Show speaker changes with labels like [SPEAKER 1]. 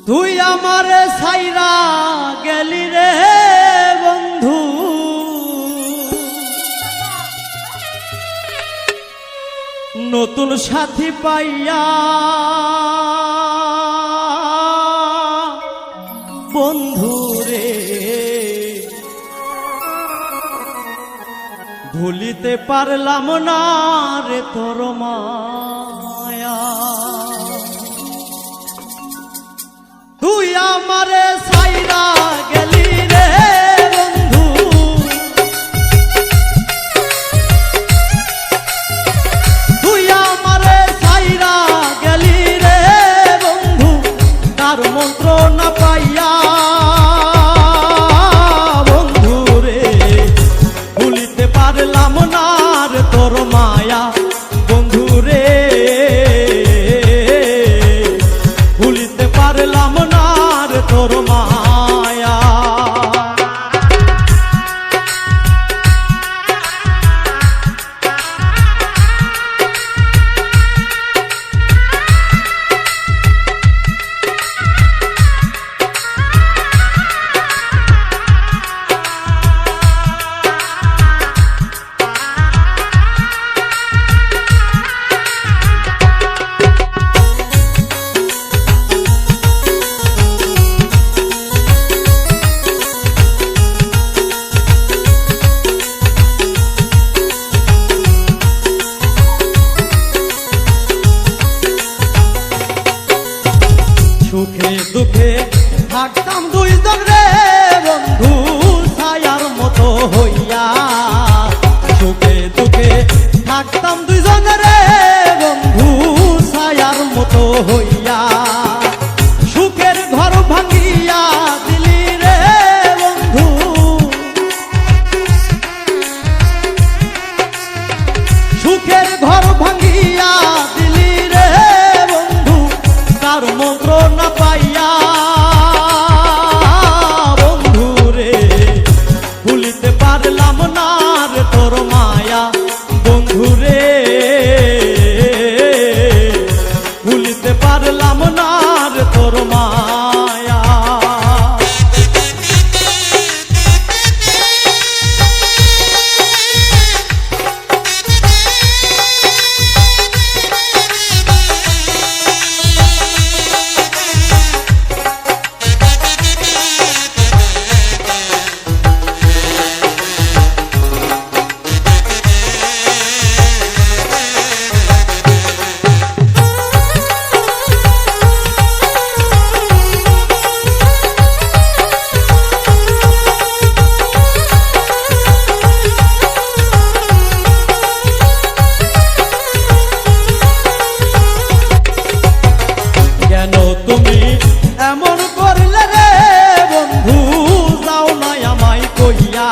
[SPEAKER 1] তুই আমারে ছাইরা গেলি রে বন্ধু, নতুন সাথী পাইয়া বন্ধু রে। ভুলিতে পারলাম না রে তোর মায়া। তুই আমারে ছাইরা গেলি রে বন্ধু, তুই আমারে ছাইরা গেলি রে বন্ধু, তার মন্ত্র না পাইয়া বন্ধু রে। ভুলিতে পারলাম না রে তোর মায়া বন্ধু রে, ভুলিতে পারলাম না রে তোর মায়া। সুখে দুঃখে থাকতাম দুইজন রে বন্ধু, ছায়ার মতো হইয়া। সুখে দুঃখে থাকতাম দুইজন রে বন্ধু, ছায়ার মতো হইয়া। সুখের ঘর ভাঙিয়া দিলি রে বন্ধু, সুখের ঘর ভাঙিয়া দিলি রে বন্ধু, তার মন্ত্র না পাইয়া বন্ধু রে। ভুলিতে পারলাম না রে তোর মায়া বন্ধু রে, ভুলিতে পারলাম না রে তোর মায়া। তুমি এমন করলে রে বন্ধু, যাও না আমায় কইয়া।